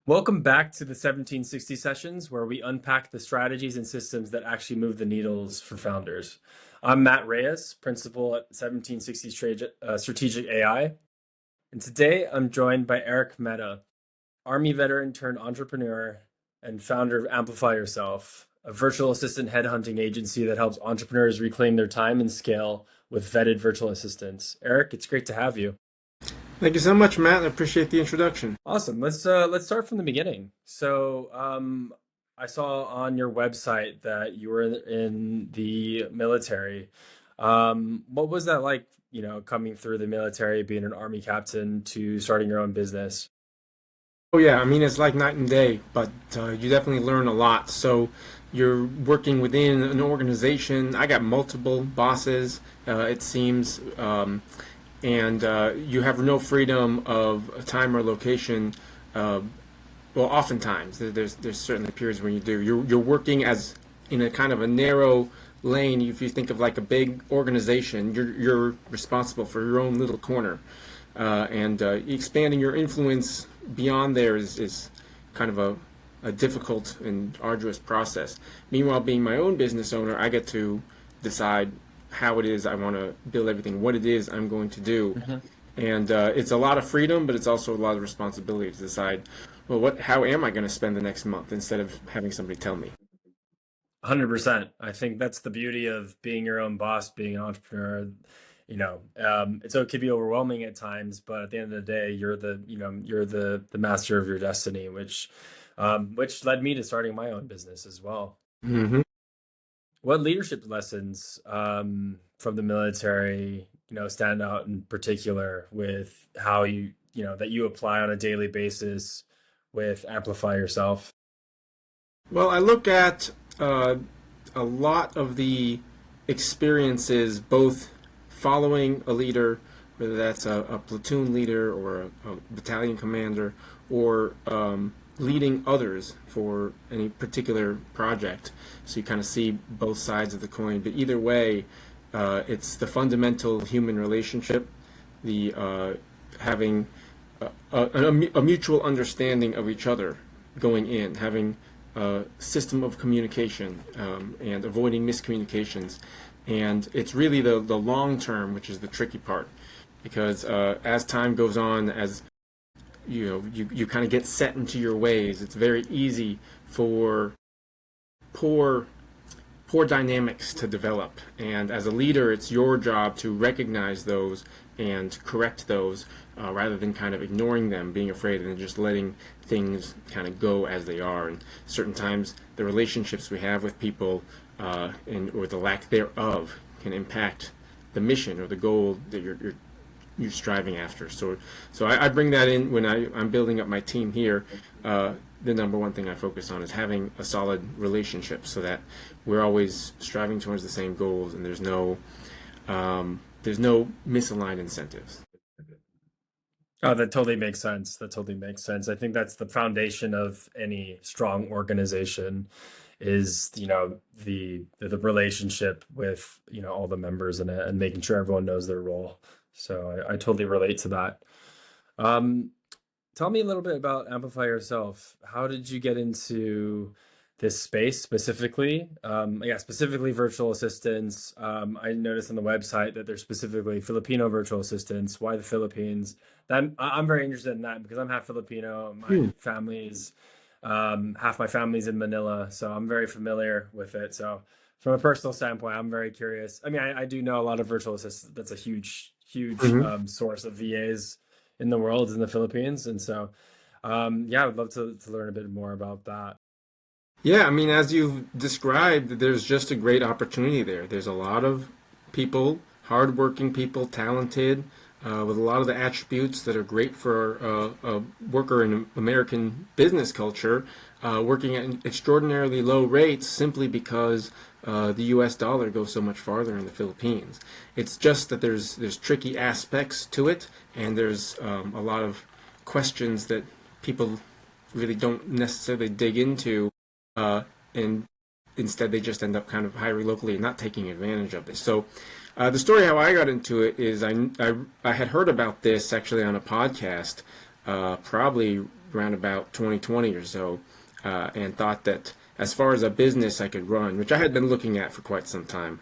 Welcome back to the 1760 sessions, where we unpack the strategies and systems that actually move the needles for founders. I'm Matt Reyes, principal at 1760 Strategic AI, and today I'm joined by Eric Mehta, Army veteran turned entrepreneur and founder of Amplify Yourself, a virtual assistant headhunting agency that helps entrepreneurs reclaim their time and scale with vetted virtual assistants. Eric, it's great to have you. Thank you so much, Matt. I appreciate the introduction. Awesome. Let's start from the beginning. I saw on your website that you were in the military. What was that like, coming through the military, being an Army captain to starting your own business? Oh yeah, I mean it's like night and day, but you definitely learn a lot. So you're working within an organization. I got multiple bosses, it seems, and you have no freedom of time or location. Uh, well, oftentimes there's certainly periods when you do. You're working as in a kind of a narrow lane. If you think of like a big organization, you're responsible for your own little corner, and expanding your influence beyond there is kind of a difficult and arduous process. Meanwhile, being my own business owner, I get to decide how it is I want to build everything, what it is I'm going to do. And it's a lot of freedom, but it's also a lot of responsibility to decide, well, how am I going to spend the next month instead of having somebody tell me? 100%. I think that's the beauty of being your own boss, being an entrepreneur. It can be overwhelming at times, but at the end of the day, you're the master of your destiny, which led me to starting my own business as well. Hmm. What leadership lessons from the military, stand out in particular with how that you apply on a daily basis with Amplify Yourself? Well, I look at a lot of the experiences, both following a leader, whether that's a platoon leader or a battalion commander, or leading others for any particular project. So you kind of see both sides of the coin. But either way, it's the fundamental human relationship, the having a mutual understanding of each other going in, having a system of communication, and avoiding miscommunications. And it's really the long term, which is the tricky part, because as time goes on, as you kind of get set into your ways, it's very easy for poor poor dynamics to develop. And as a leader, it's your job to recognize those and correct those, rather than kind of ignoring them, being afraid, and just letting things kind of go as they are. And certain times, the relationships we have with people, or the lack thereof, can impact the mission or the goal that you're striving after. So I bring that in when I'm building up my team here. The number one thing I focus on is having a solid relationship, so that we're always striving towards the same goals, and there's no misaligned incentives. Oh, that totally makes sense. That totally makes sense. I think that's the foundation of any strong organization is, the relationship with, all the members in it and making sure everyone knows their role. So I totally relate to that. Um, Tell me a little bit about Amplify Yourself. How did you get into this space specifically? Yeah, specifically virtual assistants. I noticed on the website that there's specifically Filipino virtual assistants. Why the Philippines? I'm very interested in that because I'm half Filipino. My Hmm. family is half my family's in Manila, so I'm very familiar with it. So from a personal standpoint, I'm very curious. I mean, I do know a lot of virtual assistants. That's a huge, huge Mhm. source of VAs in the world in the Philippines. And so, yeah, I would love to learn a bit more about that. Yeah, I mean, as you've described, there's just a great opportunity there. There's a lot of people, hardworking people, talented, with a lot of the attributes that are great for a worker in American business culture, working at extraordinarily low rates simply because the U.S. dollar goes so much farther in the Philippines. It's just that there's tricky aspects to it, and there's a lot of questions that people really don't necessarily dig into, and instead they just end up kind of hiring locally and not taking advantage of this. So the story how I got into it is I had heard about this actually on a podcast, probably around about 2020 or so, and thought that as far as a business I could run, which I had been looking at for quite some time,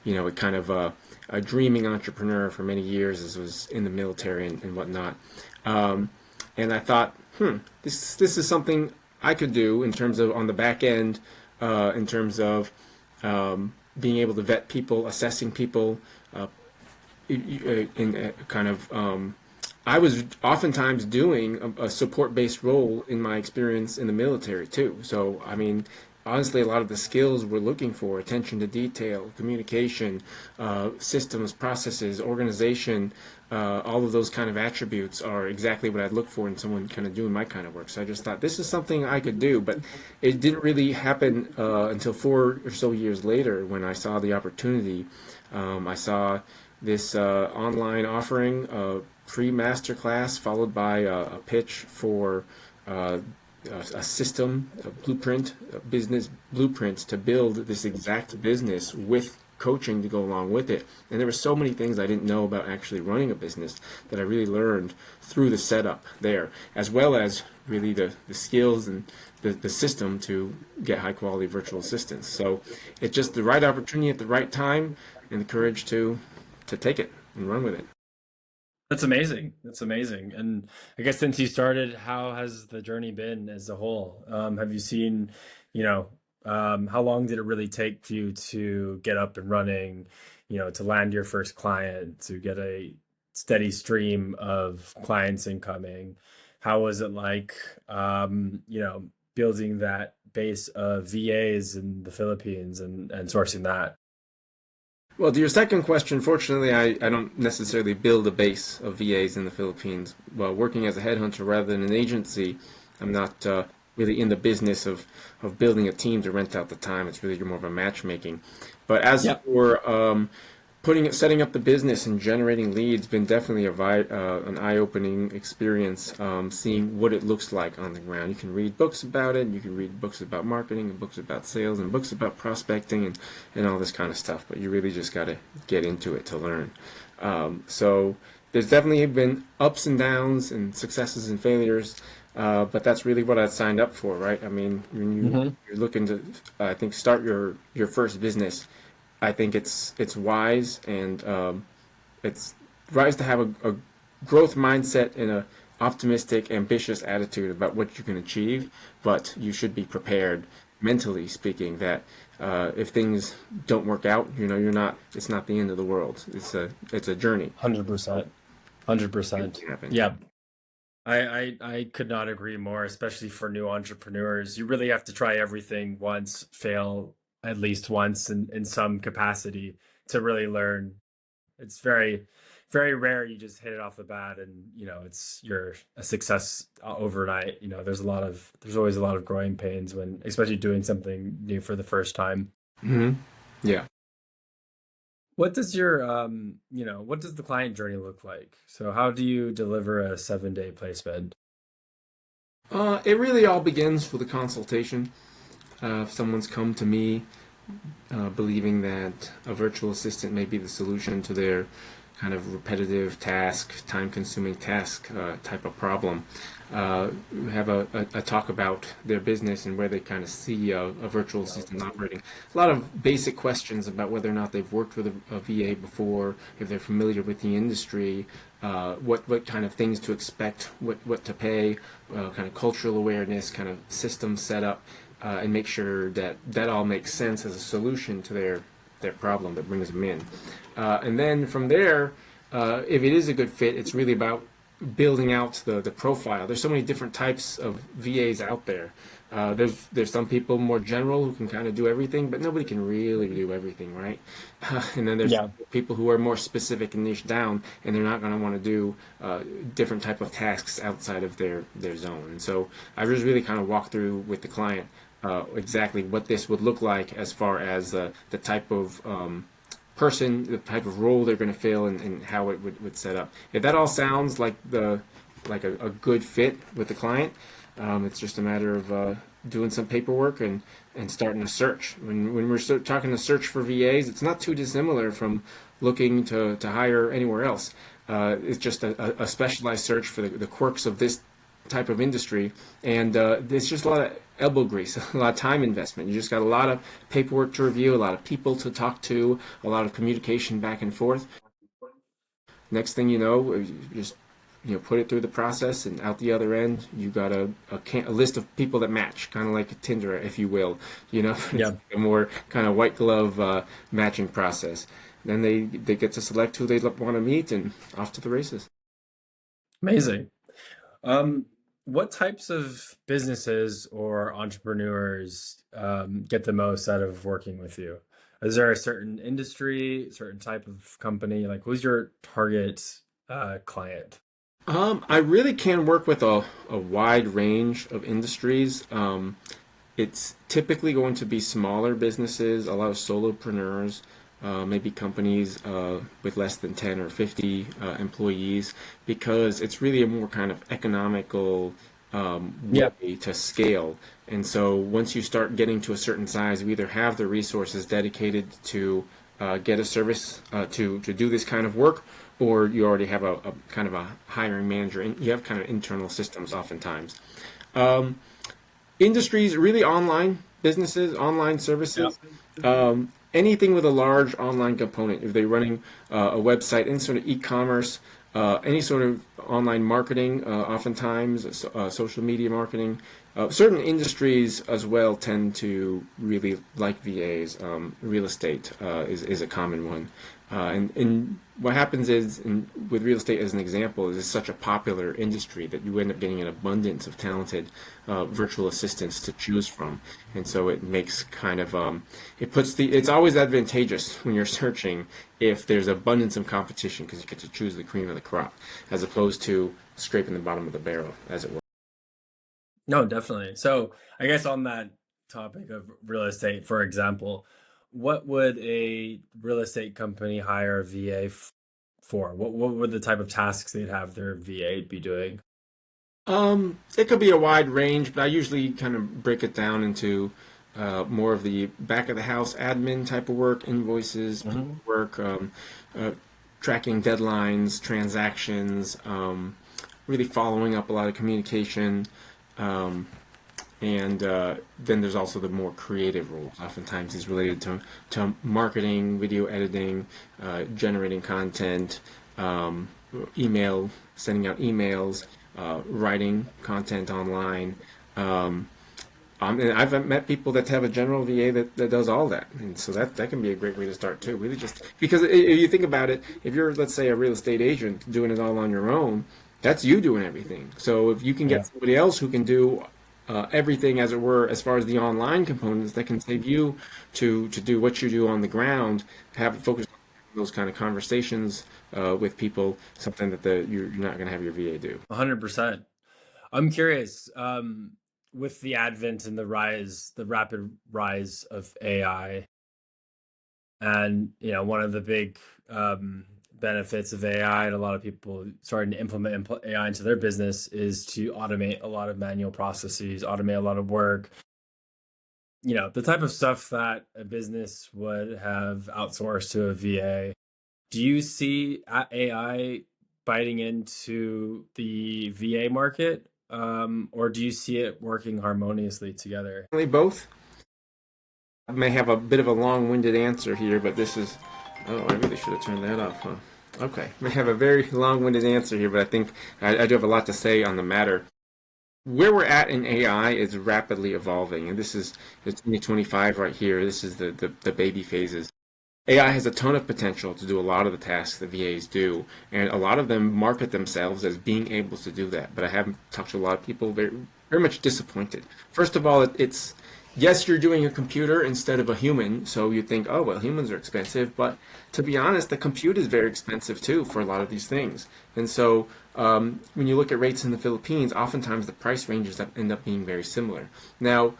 a kind of a dreaming entrepreneur for many years as was in the military and whatnot. And I thought, this is something I could do in terms of on the back end, in terms of being able to vet people, assessing people, in kind of I was oftentimes doing a support-based role in my experience in the military too. So, I mean, honestly, a lot of the skills we're looking for, attention to detail, communication, systems, processes, organization, all of those kind of attributes are exactly what I'd look for in someone kind of doing my kind of work. So I just thought this is something I could do, but it didn't really happen until 4 or so years later when I saw the opportunity. I saw this online offering, free masterclass followed by a pitch for a system, a blueprint, a business blueprint to build this exact business with coaching to go along with it. And there were so many things I didn't know about actually running a business that I really learned through the setup there, as well as really the skills and the system to get high quality virtual assistants. So it's just the right opportunity at the right time and the courage to take it and run with it. That's amazing. That's amazing. And I guess since you started, how has the journey been as a whole? Have you seen, how long did it really take for you to get up and running, to land your first client, to get a steady stream of clients incoming? How was it like, building that base of VAs in the Philippines and sourcing that? Well, to your second question, fortunately, I don't necessarily build a base of VAs in the Philippines. Well, working as a headhunter rather than an agency, I'm not really in the business of building a team to rent out the time. It's really more of a matchmaking. But as Yep. for setting up the business and generating leads, been definitely an eye-opening experience. Seeing what it looks like on the ground. You can read books about it. You can read books about marketing and books about sales and books about prospecting and all this kind of stuff. But you really just got to get into it to learn. So there's definitely been ups and downs and successes and failures. But that's really what I signed up for, right? I mean, when you're looking to, I think, start your first business, I think it's wise and it's wise to have a growth mindset and a optimistic, ambitious attitude about what you can achieve. But you should be prepared, mentally speaking, that if things don't work out, you're not. It's not the end of the world. It's a journey. 100%. 100%. It happens. Yeah. I could not agree more, especially for new entrepreneurs. You really have to try everything once, fail at least once in some capacity to really learn. It's very, very rare you just hit it off the bat and you're a success overnight. There's always a lot of growing pains when, especially doing something new for the first time. Hmm. Yeah. What does what does the client journey look like? So how do you deliver a 7-day placement? It really all begins with a consultation. If someone's come to me believing that a virtual assistant may be the solution to their kind of repetitive task, time-consuming task type of problem, we have a talk about their business and where they kind of see a virtual assistant operating. A lot of basic questions about whether or not they've worked with a VA before, if they're familiar with the industry, what kind of things to expect, what to pay, kind of cultural awareness, kind of system setup, and make sure that all makes sense as a solution to their problem that brings them in. And then from there, if it is a good fit, it's really about building out the profile. There's so many different types of VAs out there. There's some people more general who can kind of do everything, but nobody can really do everything, right? And then there's Yeah. people who are more specific and niche down, and they're not going to want to do different type of tasks outside of their zone. And so I just really kind of walk through with the client exactly what this would look like as far as the type of person, the type of role they're going to fill, and how it would set up. If that all sounds like a good fit with the client, it's just a matter of doing some paperwork and starting a search. When we're talking to search for VAs, it's not too dissimilar from looking to hire anywhere else. It's just a specialized search for the quirks of this type of industry, and there's just a lot of elbow grease, a lot of time investment. You just got a lot of paperwork to review, a lot of people to talk to, a lot of communication back and forth. Next thing you know, you just put it through the process, and out the other end, you got a list of people that match, kind of like Tinder, if you will. It's Yeah, a more kind of white glove matching process. Then they get to select who they want to meet, and off to the races. amazing. Um, what types of businesses or entrepreneurs get the most out of working with you? Is there a certain industry, certain type of company? Like, who's your target client? I really can work with a wide range of industries. It's typically going to be smaller businesses, a lot of solopreneurs, maybe companies with less than 10 or 50 employees, because it's really a more kind of economical Yeah. way to scale. And so once you start getting to a certain size, you either have the resources dedicated to get a service to do this kind of work, or you already have a kind of a hiring manager, and you have kind of internal systems oftentimes. Um, Industries, really online businesses, online Yeah. services, anything with a large online component. If they're running a website, any sort of e-commerce, any sort of online marketing, oftentimes social media marketing. Certain industries as well tend to really like VAs. Real estate is a common one. And what happens is, with real estate as an example, is it's such a popular industry that you end up getting an abundance of talented virtual assistants to choose from, and so it makes kind of it's always advantageous when you're searching if there's abundance of competition, because you get to choose the cream of the crop as opposed to scraping the bottom of the barrel, as it were. No, definitely. So, I guess on that topic of real estate, for example, what would a real estate company hire a VA for? What would the type of tasks they'd have their VA be doing? It could be a wide range, but I usually kind of break it down into more of the back of the house admin type of work, invoices, Hmm. work, uh, tracking deadlines, transactions, really following up a lot of communication. Um, and then there's also the more creative roles. Oftentimes, is related to marketing, video editing, generating content, um, email, sending out emails, writing content online. Um, and I've met people that have a general VA that does all that, and so that can be a great way to start too. Really, just because if you think about it, if you're, let's say, a real estate agent doing it all on your own, that's you doing everything. So if you can Yeah. get somebody else who can do everything, as it were, as far as the online components, that can save you to do what you do on the ground, have it focus on those kind of conversations with people, something that you're not going to have your VA do. 100%. I'm curious, with the advent and the rapid rise of AI, and one of the big benefits of AI, and a lot of people starting to implement AI into their business, is to automate a lot of manual processes, automate a lot of work. The type of stuff that a business would have outsourced to a VA. Do you see AI biting into the VA market, or do you see it working harmoniously together? Really, both. I may have a bit of a long-winded answer here, but this is. Oh, I really should have turned that off, huh? Okay, I may have a very long-winded answer here, but I think I do have a lot to say on the matter. Where we're at in AI is rapidly evolving, and this is it's 2025 right here. This is the baby phases. AI has a ton of potential to do a lot of the tasks that VAs do, and a lot of them market themselves as being able to do that. But I have talked to a lot of people very much disappointed. First of all, it's yes, you're doing a computer instead of a human, so you think, oh well, humans are expensive. But to be honest, the compute is very expensive too for a lot of these things. And so when you look at rates in the Philippines, oftentimes the price ranges end up being very similar. Now,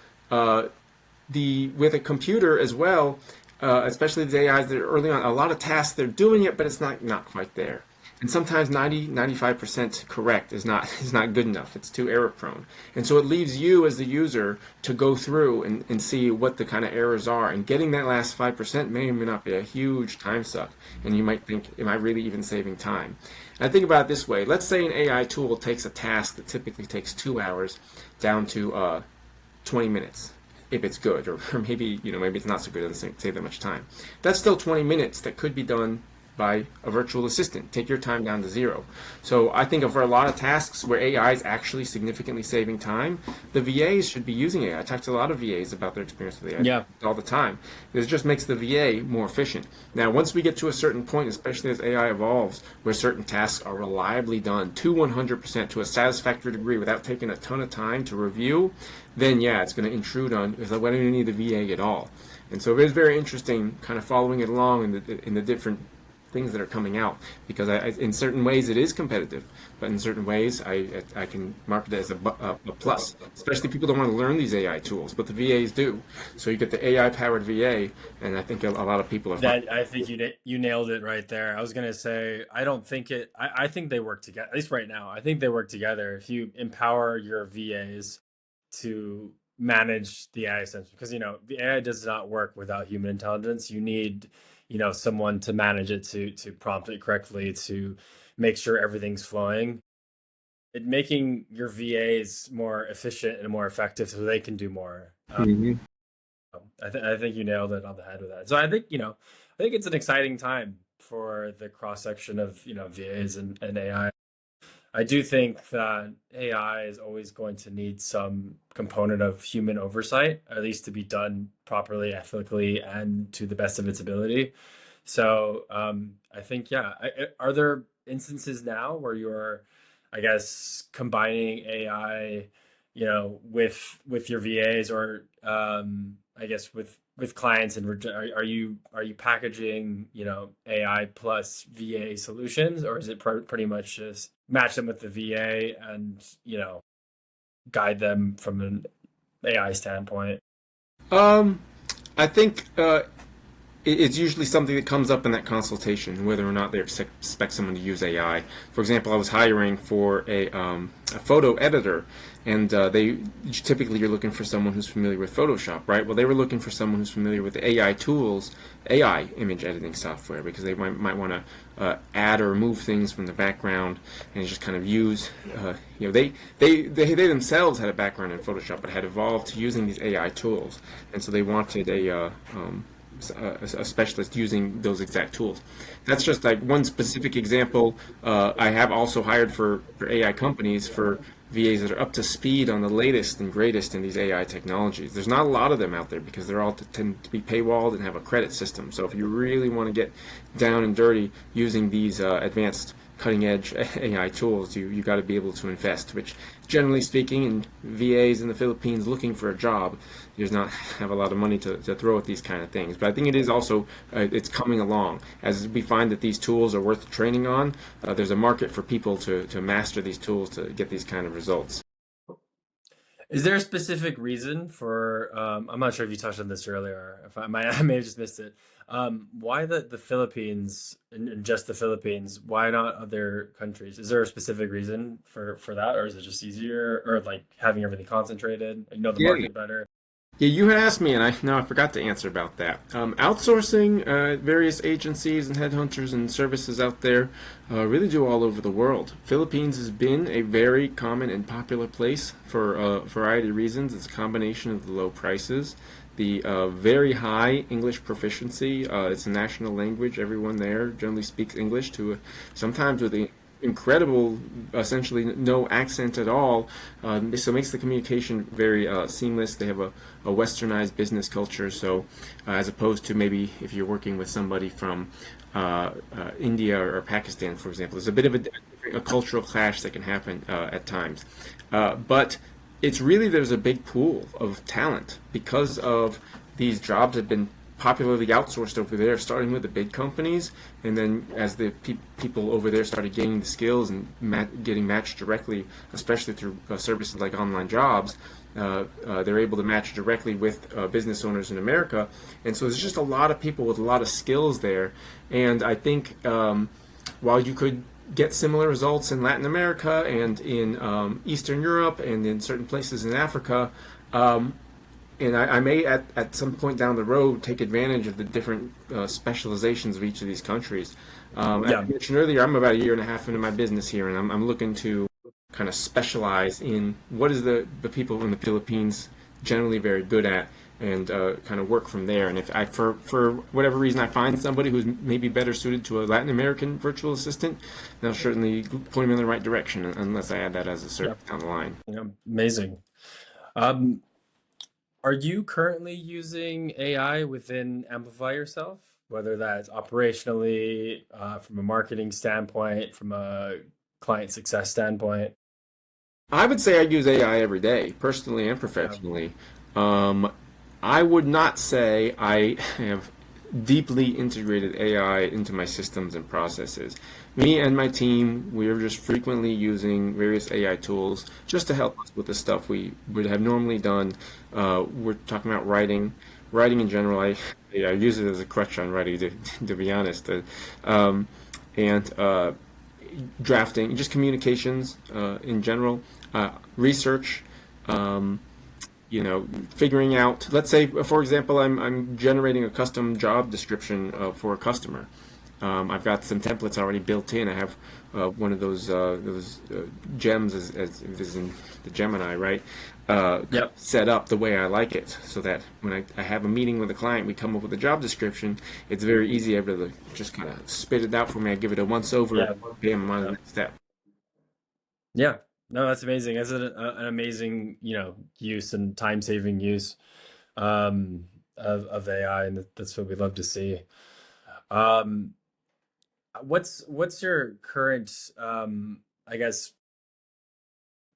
the with a computer as well, especially the AIs that are early on, a lot of tasks they're doing it, but it's not quite there. And sometimes 95% correct is not good enough. It's too error prone. And so it leaves you as the user to go through and see what the kind of errors are. And getting that last 5% may or may not be a huge time suck. And you might think, am I really even saving time? And I think about it this way. Let's say an AI tool takes a task that typically takes 2 hours down to 20 minutes if it's good, or maybe maybe it's not so good, it doesn't save that much time. That's still 20 minutes that could be done by a virtual assistant. Take your time down to zero. So I think for a lot of tasks where AI is actually significantly saving time, the VAs should be using AI. I talk to a lot of VAs about their experience with AI Yeah. all the time. It just makes the VA more efficient. Now, once we get to a certain point, especially as AI evolves, where certain tasks are reliably done to 100% to a satisfactory degree without taking a ton of time to review, then yeah, it's going to intrude on, it's like, why do you need the VA at all? And so it is very interesting kind of following it along in the different things that are coming out, because in certain ways it is competitive, but in certain ways I can market it as a plus. Especially people don't want to learn these AI tools, but the VAs do. So you get the AI powered VA, and I think a lot of people are. That I think you nailed it right there. I was gonna say I don't think it. I think they work together. At least right now, I think they work together. If you empower your VAs to manage the AI system, because the AI does not work without human intelligence. You need someone to manage it, to prompt it correctly, to make sure everything's flowing. It making your VAs more efficient and more effective so they can do more. Mhm. I think you nailed it on the head with that. So I think it's an exciting time for the cross section of VAs and AI. I do think that AI is always going to need some component of human oversight, at least to be done properly, ethically, and to the best of its ability. So I think, yeah. Are there instances now where you're, I guess, combining AI, with your VAs, or I guess with clients, and are you packaging AI plus VA solutions, or is it pretty much just match them with the VA and guide them from an AI standpoint? Um, I think it's usually something that comes up in that consultation, whether or not they expect someone to use AI. For example, I was hiring for a photo editor, and they typically you're looking for someone who's familiar with Photoshop, right? Well, they were looking for someone who's familiar with the AI tools, AI image editing software, because they might want to add or remove things from the background and just kind of use, they themselves had a background in Photoshop, but had evolved to using these AI tools, and so they wanted a specialist using those exact tools. That's just like one specific example. I have also hired for AI companies for VAs that are up to speed on the latest and greatest in these AI technologies. There's not a lot of them out there because they're all tend to be paywalled and have a credit system. So if you really want to get down and dirty using these advanced cutting edge AI tools, you got to be able to invest, which generally speaking, in VAs in the Philippines looking for a job, does not have a lot of money to throw at these kind of things. But I think it is also, it's coming along. As we find that these tools are worth training on, there's a market for people to master these tools to get these kind of results. Is there a specific reason for, I'm not sure if you touched on this earlier, if I may have just missed it. Why the Philippines, and just the Philippines? Why not other countries? Is there a specific reason for that, or is it just easier, or like having everything concentrated, the Yeah. market better? Yeah, you had asked me, and I forgot to answer about that. Outsourcing, various agencies and headhunters and services out there really do all over the world. Philippines has been a very common and popular place for a variety of reasons. It's a combination of the low prices, the very high English proficiency. It's a national language. Everyone there generally speaks English sometimes with a incredible, essentially no accent at all. So it makes the communication very seamless. They have a westernized business culture. So as opposed to maybe if you're working with somebody from India or Pakistan, for example, there's a bit of a cultural clash that can happen at times. But it's really, there's a big pool of talent because of these jobs have been popularly outsourced over there, starting with the big companies, and then as the people over there started gaining the skills and getting matched directly, especially through services like online jobs, they're able to match directly with business owners in America. And so there's just a lot of people with a lot of skills there. And I think while you could get similar results in Latin America and in Eastern Europe and in certain places in Africa. And I may at some point down the road take advantage of the different specializations of each of these countries. As I Yeah. mentioned earlier, I'm about a year and a half into my business here, and I'm looking to kind of specialize in what is the people in the Philippines generally very good at, and kind of work from there. And if I, for whatever reason, I find somebody who's maybe better suited to a Latin American virtual assistant, then I'll certainly point them in the right direction, unless I add that as a Yeah. service down the line. Yeah. Amazing. Um, are you currently using AI within Amplify Yourself? Whether that's operationally, from a marketing standpoint, from a client success standpoint? I would say I use AI every day, personally and Yeah. professionally. Um, I would not say I have deeply integrated AI into my systems and processes. Me and my team, we are just frequently using various AI tools just to help us with the stuff we would have normally done. We're talking about writing. Writing in general, I use it as a crutch on writing, to be honest. Um, and Drafting, just communications in general, research, um, figuring out. Let's say, for example, I'm generating a custom job description for a customer. I've got some templates already built in. I have one of those gems, as is in the Gemini, right? Yep. Set up the way I like it, so that when I have a meeting with a client, we come up with a job description. It's very easy able to just kind of spit it out for me. I give it a once over, Yeah. bam, I'm on the Yeah. next step. Yeah. No, that's amazing. That's an amazing, use and time-saving use of AI, and that's what we love to see. Um, what's your current, I guess,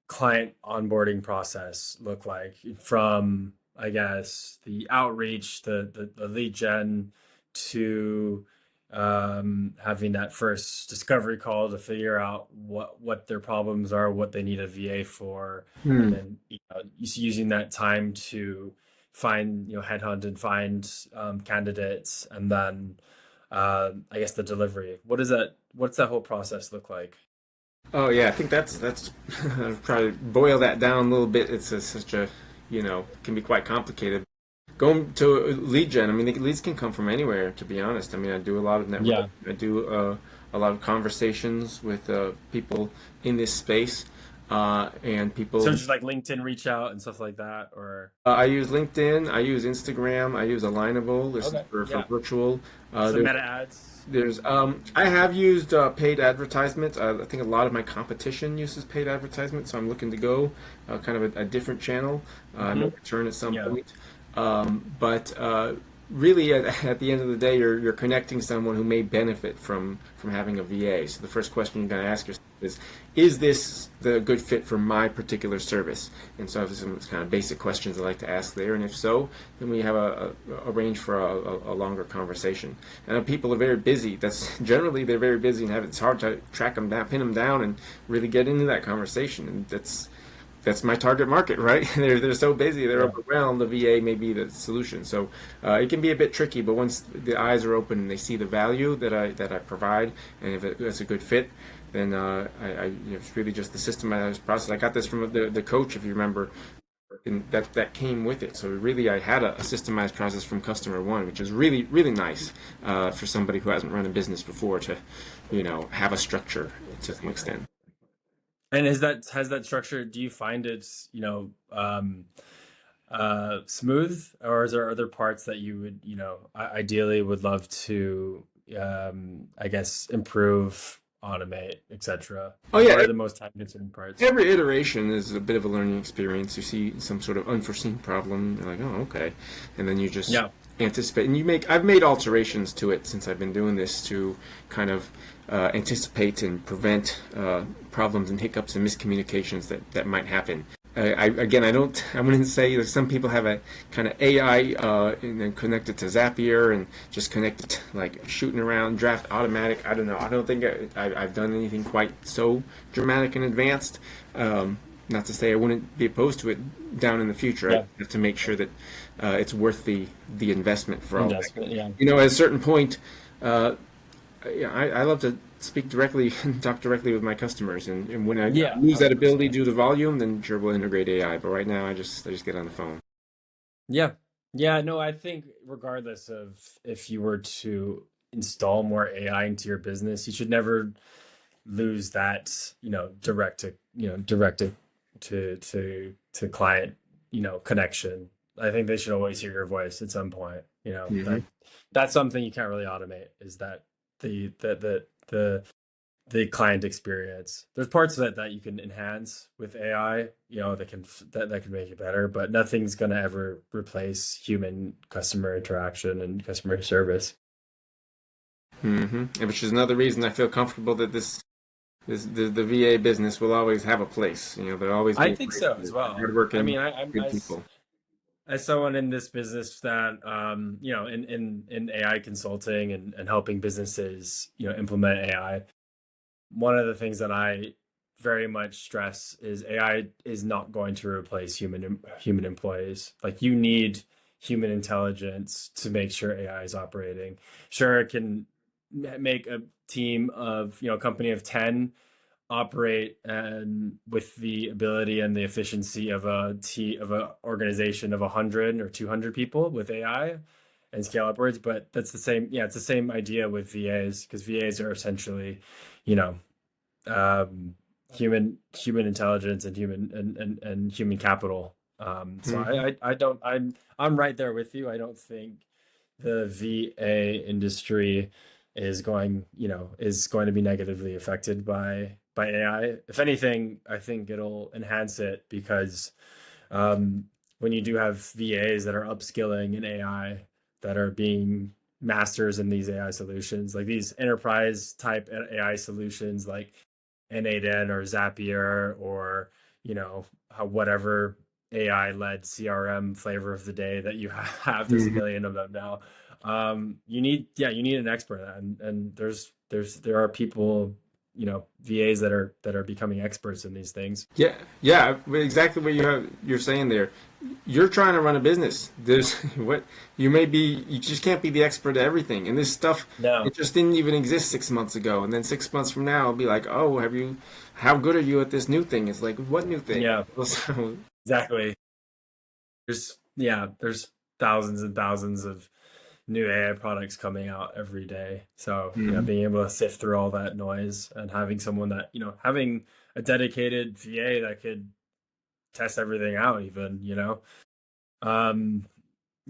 client onboarding process look like from, I guess, the outreach, the lead gen to having that first discovery call to figure out what their problems are, what they need a VA for, and Hmm. then using that time to find, headhunt and find candidates, and then I guess the delivery. What's that whole process look like? Oh yeah, I think that's probably boil that down a little bit. Such a can be quite complicated. Going to lead gen, I mean, the leads can come from anywhere. To be honest, I mean, I do a lot of network. Yeah. I do a lot of conversations with people in this space, and So people. just like LinkedIn reach out and stuff like that, or I use LinkedIn. I use Instagram. I use Alignable. This is okay, for yeah, virtual. some There's meta ads. I have used paid advertisements. I think a lot of my competition uses paid advertisements, so I'm looking to go kind of a different channel. No Hmm. return at some Yeah, point. But Really, at the end of the day, you're connecting someone who may benefit from having a VA. So the first question you're going to ask yourself is this the good fit for my particular service? And so I have some kind of basic questions I like to ask there. And if so, then we have a range for a longer conversation. And people are very busy. That's generally they're very busy and it's hard to track them down, pin them down, and really get into that conversation. And that's my target market, right? They're so busy, they're yeah, overwhelmed. The VA may be the solution. So it can be a bit tricky, but once the eyes are open and they see the value that I provide, and if it's a good fit, then it's really just the systemized process. I got this from the coach, if you remember, and that came with it. So really, I had a systemized process from customer one, which is really really nice for somebody who hasn't run a business before to, have a structure to some extent. and has that structure? Do you find it's smooth, or is there other parts that you would ideally would love to I guess improve, automate, etc.? Oh What yeah, are the most time consuming parts? every iteration is a bit of a learning experience. You see some sort of unforeseen problem, you're like, oh, okay, and then you just Yeah. anticipate. And I've made alterations to it since I've been doing this to kind of anticipate and prevent problems and hiccups and miscommunications that might happen. Again, I wouldn't say that some people have a kind of AI and then connected to Zapier and just connected like shooting around draft automatic. I don't know. I don't think I've done anything quite so dramatic and advanced. Not to say I wouldn't be opposed to it down in the future. I Yeah. have to make sure that it's worth the investment for all. Investment. Yeah. At a certain point, yeah, I love to speak directly and talk directly with my customers. And when I Yeah, lose that ability 100%. due to volume, then sure we'll integrate AI. But right now, I just get on the phone. Yeah. Yeah, no, I think regardless of if you were to install more AI into your business, you should never lose that, direct to client, connection. I think they should always hear your voice at some point. Hmm. That's something you can't really automate, is that the client experience. There's parts of it that you can enhance with AI, that can make it better, but nothing's gonna ever replace human customer interaction and customer service. Hmm. Which is another reason I feel comfortable that the VA business will always have a place. There'll always I be a think place so for as well. I hardworking, mean, I'm good people. as someone in this business that in AI consulting and helping businesses implement AI, one of the things that I very much stress is AI is not going to replace human employees. Like, you need human intelligence to make sure AI is operating. Sure, it can make a team of, a company of 10 operate and with the ability and the efficiency of a organization of 100 or 200 people with AI and scale upwards. But that's the same, yeah, it's the same idea with VAs, because VAs are essentially, you know, um, human intelligence and human capital. So Hmm. I don't I'm right there with you. I don't think the VA industry is going to be negatively affected by AI. If anything, I think it'll enhance it, because um, when you do have VAs that are upskilling in AI, that are being masters in these AI solutions, like these enterprise type AI solutions, like N8N or Zapier, or whatever AI led CRM flavor of the day that you have. There's a Hmm. million of them now. You need an expert in that, and there are people, VAs that are becoming experts in these things. Yeah, yeah, exactly what you're saying there. You're trying to run a business. There's what you just can't be the expert at everything. And this stuff, No. it just didn't even exist 6 months ago. And then 6 months from now, it'll be like, oh, how good are you at this new thing? It's like, what new thing? Yeah, So, exactly. There's thousands and thousands of new AI products coming out every day. So, mhm. being able to sift through all that noise and having someone that, having a dedicated VA that could test everything out, even, Um,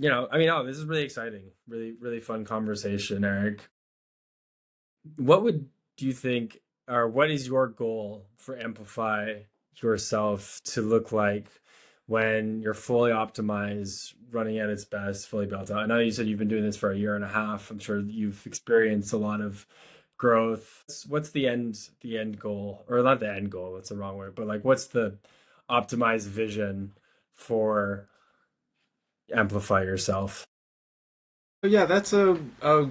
I mean, oh, this is really exciting. Really, really fun conversation, Eric. What would do you think, or what is your goal for Amplify Yourself to look like when you're fully optimized, running at its best, fully built out? I know you said you've been doing this for a year and a half. I'm sure you've experienced a lot of growth. What's the end goal, or not the end goal? That's the wrong word, but like, what's the optimized vision for Amplify Yourself? Yeah, that's a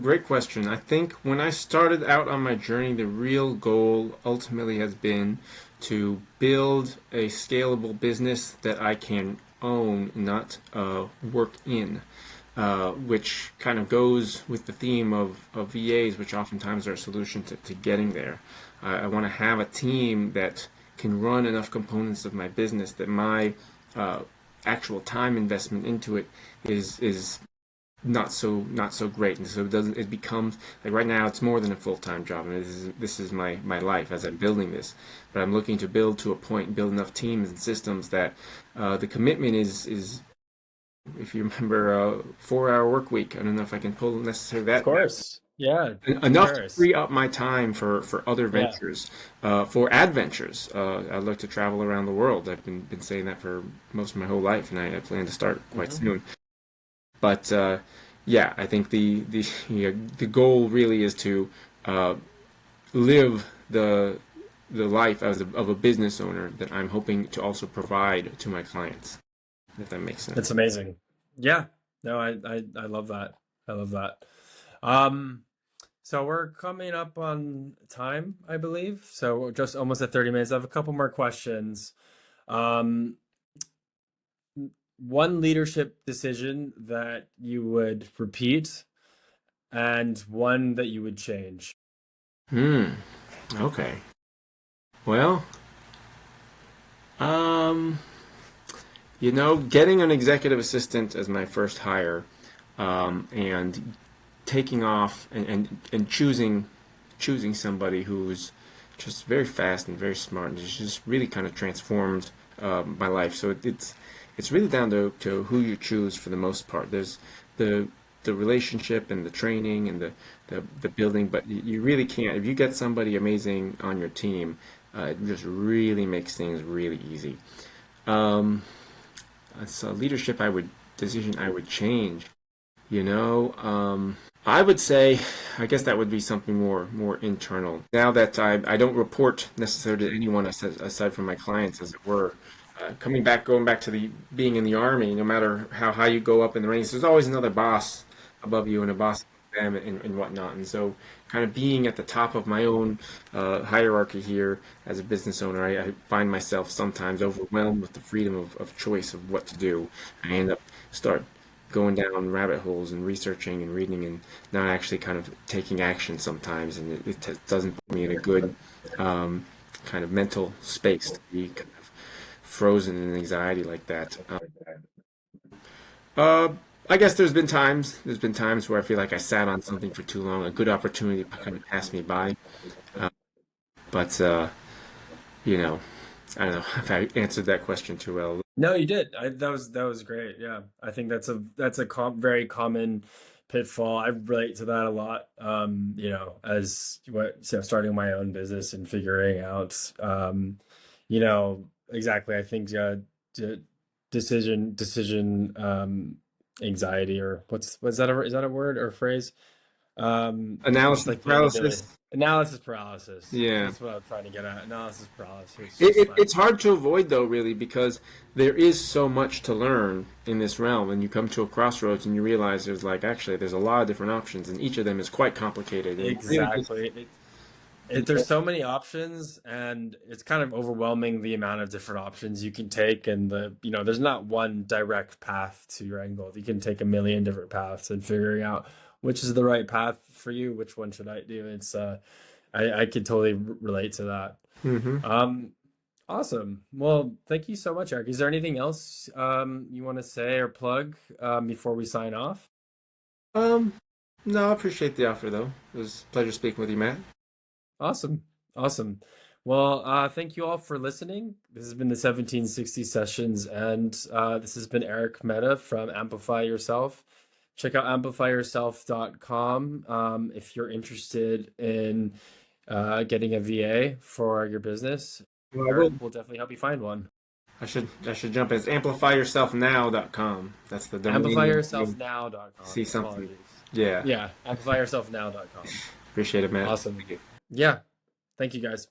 great question. I think when I started out on my journey, the real goal ultimately has been to build a scalable business that I can own, not work in, which kind of goes with the theme of VAs, which oftentimes are a solution to getting there. I want to have a team that can run enough components of my business that my uh, actual time investment into it is not so great, and so it becomes like right now it's more than a full-time job. I mean, this is my life as I'm building this, but I'm looking to build to a point, build enough teams and systems that the commitment is if you remember 4-hour work week. I don't know if I can pull necessarily Of that course. Yeah. Who enough to cares? free up my time for other Yeah. ventures, for adventures. I'd like to travel around the world. I've been saying that for most of my whole life, and I plan to start quite Hmm. soon. But yeah, I think the goal really is to uh, live the life of a business owner that I'm hoping to also provide to my clients, if that makes sense. It's amazing. Yeah. No, I love that. I love that. Um, so we're coming up on time, I believe. So we're just almost at 30 minutes. I have a couple more questions. Um, one leadership decision that you would repeat, and one that you would change. Hmm. Okay. Well, um, getting an executive assistant as my first hire, and taking off and choosing somebody who's just very fast and very smart and it's just really kind of transformed my life. So it's really down to who you choose for the most part. There's the the relationship and the training and the building, but you really can't if you get somebody amazing on your team. It just really makes things really easy. Um, so leadership, decision I would change. You know, I would say, I guess that would be something more internal. Now that I don't report necessarily to anyone aside from my clients, as it were. Going back to the being in the army, no matter how high you go up in the ranks, there's always another boss above you and a boss above them and whatnot. And so, kind of being at the top of my own hierarchy here as a business owner, I find myself sometimes overwhelmed with the freedom of choice of what to do. I end up start going down rabbit holes and researching and reading and not actually kind of taking action sometimes, and it doesn't put me in a good kind of mental space to be kind of frozen in anxiety like that. Uh, I guess there's been times where I feel like I sat on something for too long, a good opportunity kind of passed me by, uh, but you know, I don't know if I answered that question too well. No, you did. That was great. Yeah, I think that's a very common pitfall. I relate to that a lot. As starting my own business and figuring out, exactly. I think d decision anxiety, or what's that is that a word or a phrase? Just Analysis like the inability. paralysis. Analysis paralysis. Yeah. That's what I'm trying to get at. Analysis paralysis. Just like, It's hard to avoid though, really, because there is so much to learn in this realm, and you come to a crossroads and you realize there's a lot of different options, and each of them is quite complicated, and really just exactly. There's so many options, and it's kind of overwhelming the amount of different options you can take, and there's not one direct path to your end goal. You can take a million different paths, and figuring out which is the right path for you, which one should I do. I could totally relate to that. hmm Um, awesome. Well, thank you so much, Eric. Is there anything else you want to say or plug before we sign off? Um, no, I appreciate the offer though. It was a pleasure speaking with you, Matt. Awesome. Awesome. Well, thank you all for listening. This has been the 1760 sessions, and this has been Eric Mehta from Amplify Yourself. Check out amplifyyourself.com if you're interested in getting a VA for your business. Well, Eric will definitely help you find one. I should jump in. It's amplifyyourselfnow.com. That's the domain name. Amplifyyourselfnow.com. See something. Apologies. Yeah. Yeah, amplifyyourselfnow.com. Appreciate it, Matt. Awesome. Thank you. Yeah. Thank you guys.